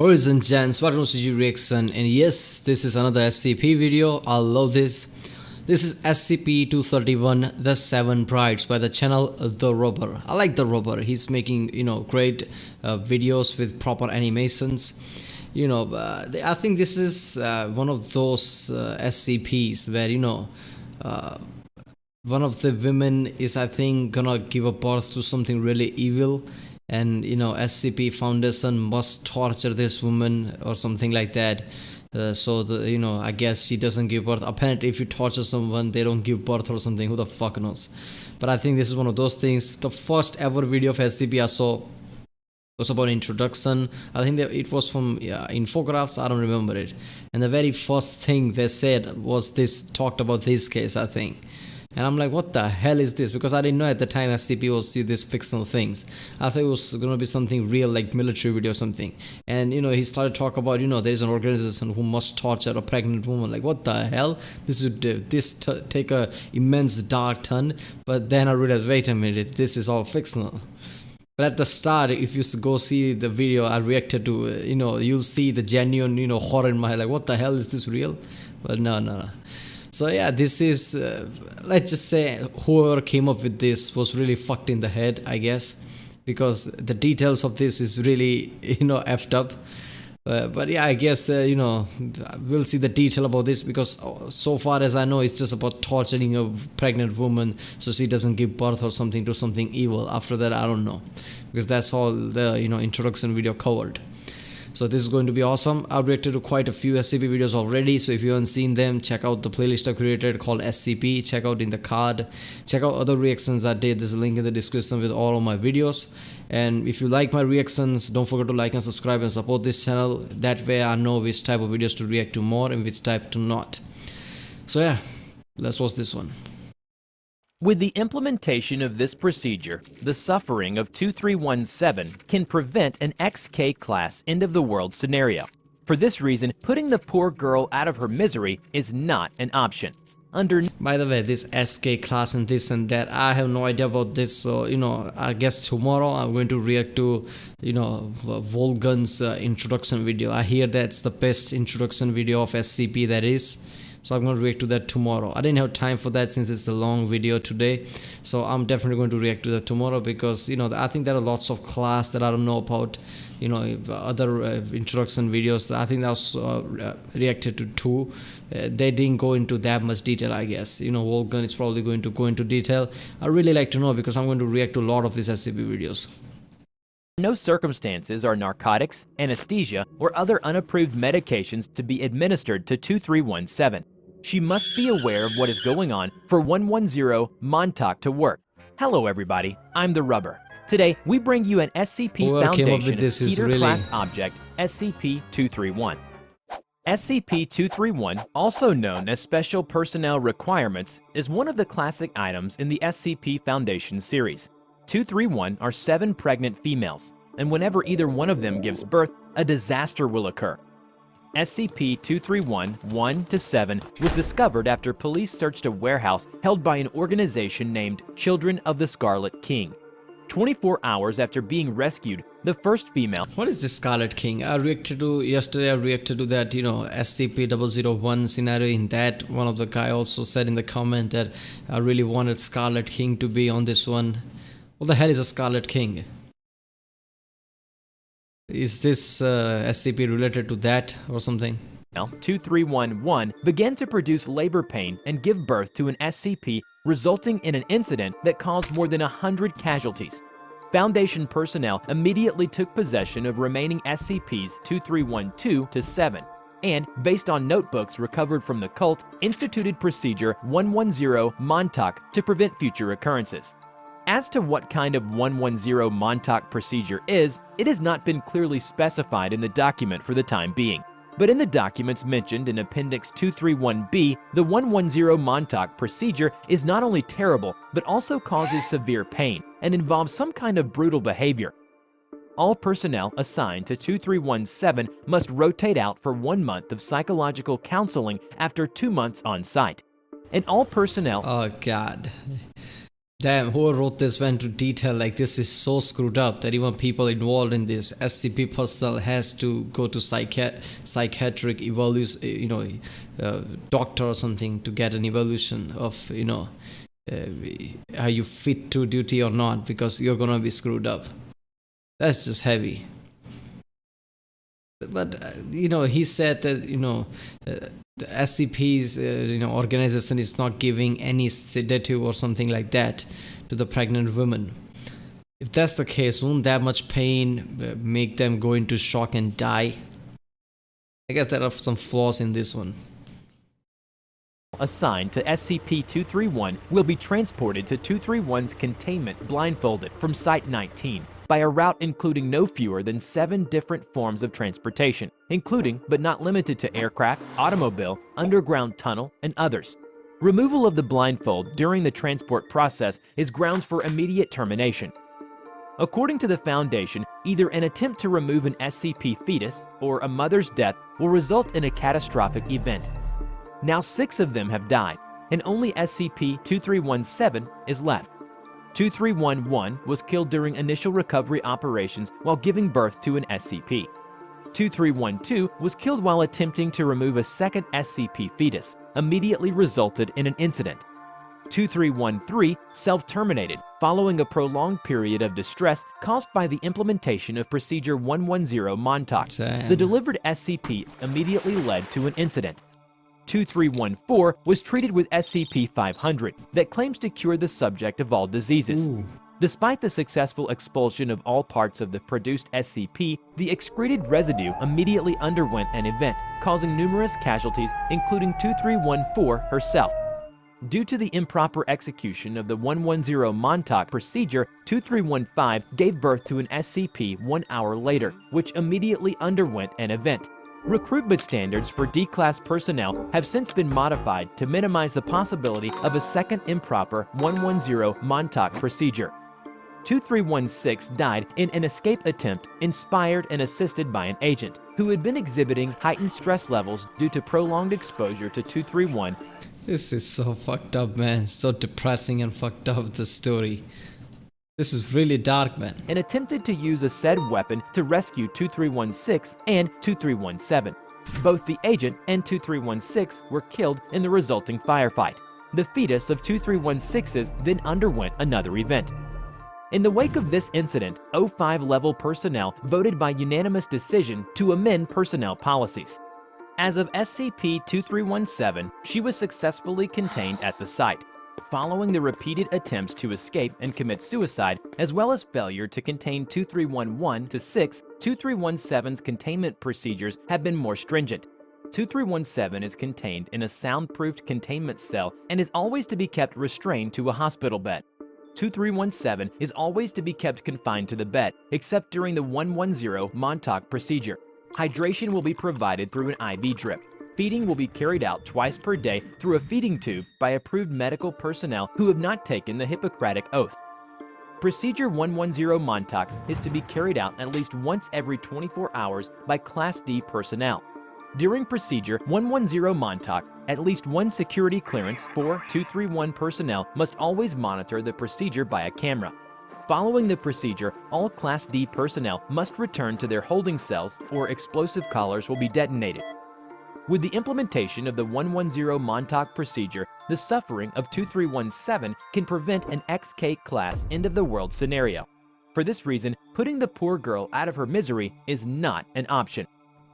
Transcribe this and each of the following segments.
Boys and gents, welcome to CG Reaction, and yes, this is another SCP video. I love this. This is SCP-231, The Seven Brides by the channel TheRubber. I like TheRubber. He's making, great videos with proper animations. I think this is one of those SCPs where, one of the women is, I think, gonna give a birth to something really evil, and SCP Foundation must torture this woman or something like that. I guess she doesn't give birth. Apparently, if you torture someone, they don't give birth or something. Who the fuck knows? But I think this is one of those things. The first ever video of SCP I saw was about introduction. I think that it was from infographics. I don't remember it. And the very first thing they said was this, talked about this case, I think. And I'm like, what the hell is this? Because I didn't know at the time SCP was these fictional things. I thought it was going to be something real, like military video or something. And he started talking about, there's an organization who must torture a pregnant woman. Like, what the hell? This would take a immense dark turn. But then I realized, wait a minute, this is all fictional. But at the start, if you go see the video I reacted to, you'll see the genuine, horror in my head. Like, what the hell, is this real? But no. So yeah, this is, let's just say whoever came up with this was really fucked in the head, I guess, because the details of this is really, effed up. But yeah, I guess, we'll see the detail about this, because so far as I know, it's just about torturing a pregnant woman so she doesn't give birth or something to something evil. After that, I don't know, because that's all the, introduction video covered. So this is going to be awesome. I've reacted to quite a few SCP videos already, so if you haven't seen them, check out the playlist I created called SCP. Check out in the card. Check out other reactions I did. There's a link in the description with all of my videos. And if you like my reactions, don't forget to like and subscribe and support this channel. That way I know which type of videos to react to more and which type to not. So yeah, let's watch this one. With the implementation of this procedure, the suffering of 2317 can prevent an XK-class end-of-the-world scenario. For this reason, putting the poor girl out of her misery is not an option. By the way, this SK class and this and that, I have no idea about this, so I guess tomorrow I'm going to react to Volgan's introduction video. I hear that's the best introduction video of SCP that is. So I'm going to react to that tomorrow. I didn't have time for that since it's a long video today. So I'm definitely going to react to that tomorrow, because, I think there are lots of class that I don't know about, other introduction videos. I think that was reacted to two. They didn't go into that much detail, I guess. Volgan is probably going to go into detail. I really like to know, because I'm going to react to a lot of these SCP videos. No circumstances are narcotics, anesthesia, or other unapproved medications to be administered to 2317. She must be aware of what is going on for 110 Montauk to work. Hello everybody, I'm TheRubber. Today, we bring you an SCP Foundation Peter-class object, SCP-231. SCP-231, also known as Special Personnel Requirements, is one of the classic items in the SCP Foundation series. 231 are 7 pregnant females, and whenever either one of them gives birth, a disaster will occur. SCP-231 1-7 was discovered after police searched a warehouse held by an organization named Children of the Scarlet King. 24 hours after being rescued, the first female— What is this Scarlet King? Yesterday I reacted to that, SCP-001 scenario. In that, one of the guy also said in the comment that I really wanted Scarlet King to be on this one. What the hell is a Scarlet King? Is this SCP related to that or something? 2311 began to produce labor pain and give birth to an SCP, resulting in an incident that caused more than 100 casualties. Foundation personnel immediately took possession of remaining SCPs 2312-7 and, based on notebooks recovered from the cult, instituted Procedure 110 Montauk to prevent future occurrences. As to what kind of 110 Montauk procedure is, it has not been clearly specified in the document for the time being. But in the documents mentioned in Appendix 231B, the 110 Montauk procedure is not only terrible, but also causes severe pain and involves some kind of brutal behavior. All personnel assigned to 2317 must rotate out for 1 month of psychological counseling after 2 months on site. And all personnel— Oh God. Damn, whoever wrote this went to detail. Like, this is so screwed up that even people involved in this SCP personnel has to go to psychiatric evaluation, doctor or something to get an evaluation of, are you fit to duty or not, because you're gonna be screwed up. That's just heavy. But he said that the SCP's organization is not giving any sedative or something like that to the pregnant women. If that's the case, won't that much pain make them go into shock and die? I guess there are some flaws in this one. Assigned to SCP-231 will be transported to 231's containment blindfolded from Site 19 by a route including no fewer than 7 different forms of transportation, including but not limited to aircraft, automobile, underground tunnel, and others. Removal of the blindfold during the transport process is grounds for immediate termination. According to the Foundation, either an attempt to remove an SCP fetus or a mother's death will result in a catastrophic event. Now 6 of them have died, and only SCP-2317 is left. 2311 was killed during initial recovery operations while giving birth to an SCP. 2312 was killed while attempting to remove a second SCP fetus, immediately resulted in an incident. 2313 self-terminated following a prolonged period of distress caused by the implementation of Procedure 110 Montauk. The delivered SCP immediately led to an incident. 2314 was treated with SCP-500 that claims to cure the subject of all diseases. Ooh. Despite the successful expulsion of all parts of the produced SCP, the excreted residue immediately underwent an event, causing numerous casualties, including 2314 herself. Due to the improper execution of the 110 Montauk procedure, 2315 gave birth to an SCP 1 hour later, which immediately underwent an event. Recruitment standards for D-Class personnel have since been modified to minimize the possibility of a second improper 110 Montauk procedure. 2316 died in an escape attempt inspired and assisted by an agent who had been exhibiting heightened stress levels due to prolonged exposure to 231. This is so fucked up, man. So depressing and fucked up, the story. This is really dark, man. And attempted to use a said weapon to rescue 2316 and 2317. Both the agent and 2316 were killed in the resulting firefight. The fetus of 2316's then underwent another event. In the wake of this incident, 05 level personnel voted by unanimous decision to amend personnel policies. As of SCP-2317, she was successfully contained at the site. Following the repeated attempts to escape and commit suicide, as well as failure to contain 2311-6, 2317's containment procedures have been more stringent. 2317 is contained in a soundproofed containment cell and is always to be kept restrained to a hospital bed. 2317 is always to be kept confined to the bed, except during the 110 Montauk procedure. Hydration will be provided through an IV drip. Feeding will be carried out twice per day through a feeding tube by approved medical personnel who have not taken the Hippocratic Oath. Procedure 110 Montauk is to be carried out at least once every 24 hours by Class D personnel. During Procedure 110 Montauk, at least one security clearance for 231 personnel must always monitor the procedure by a camera. Following the procedure, all Class D personnel must return to their holding cells or explosive collars will be detonated. With the implementation of the 110 Montauk procedure, the suffering of 2317 can prevent an XK-class end-of-the-world scenario. For this reason, putting the poor girl out of her misery is not an option.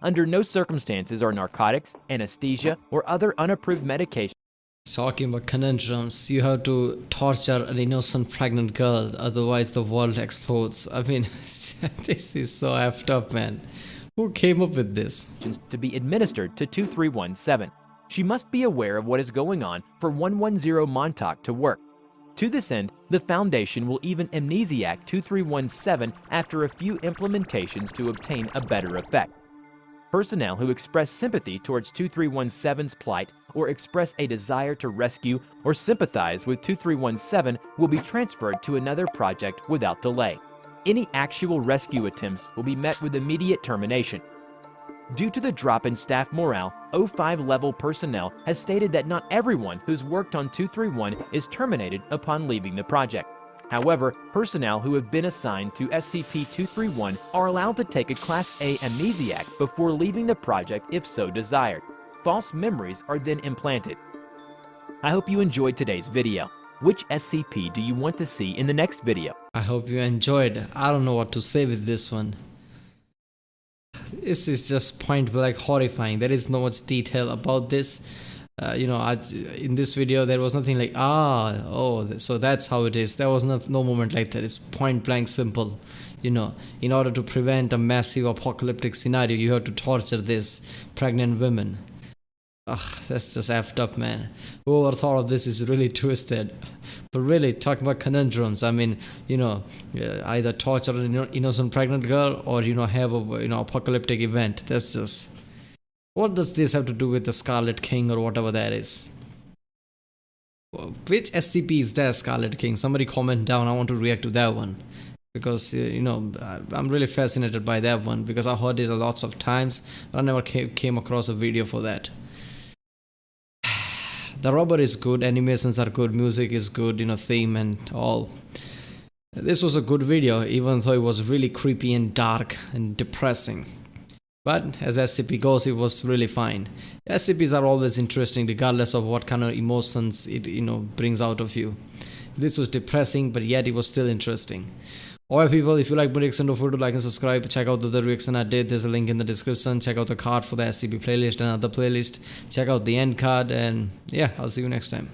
Under no circumstances are narcotics, anesthesia, or other unapproved medications. Talking about conundrums, you have to torture an innocent pregnant girl, otherwise the world explodes. I mean, this is so effed up, man. Who came up with this? To be administered to 2317. She must be aware of what is going on for 110 Montauk to work. To this end, the Foundation will even amnesiac 2317 after a few implementations to obtain a better effect. Personnel who express sympathy towards 2317's plight or express a desire to rescue or sympathize with 2317 will be transferred to another project without delay. Any actual rescue attempts will be met with immediate termination. Due to the drop in staff morale, O5 level personnel has stated that not everyone who's worked on 231 is terminated upon leaving the project. However, personnel who have been assigned to SCP-231 are allowed to take a Class A amnesiac before leaving the project if so desired. False memories are then implanted. I hope you enjoyed today's video. Which SCP do you want to see in the next video? I hope you enjoyed. I don't know what to say with this one. This is just point blank horrifying. There is no much detail about this. In this video there was nothing like so that's how it is. There was no moment like that. It's point blank simple. In order to prevent a massive apocalyptic scenario, you have to torture this pregnant women. That's just effed up, man. Whoever thought of this is really twisted. But really, talking about conundrums, I mean, either torture an innocent pregnant girl or have a apocalyptic event. That's just, what does this have to do with the Scarlet King or whatever that is? Which SCP is that Scarlet King? Somebody comment down. I want to react to that one, because I'm really fascinated by that one, because I heard it lots of times, but I never came across a video for that. TheRubber is good, animations are good, music is good, theme and all. This was a good video, even though it was really creepy and dark and depressing. But as SCP goes, it was really fine. SCPs are always interesting regardless of what kind of emotions it brings out of you. This was depressing, but yet it was still interesting. Alright people, if you like my reaction, don't forget to like and subscribe. Check out the other reaction I did. There's a link in the description. Check out the card for the SCP playlist and other playlist. Check out the end card, and yeah, I'll see you next time.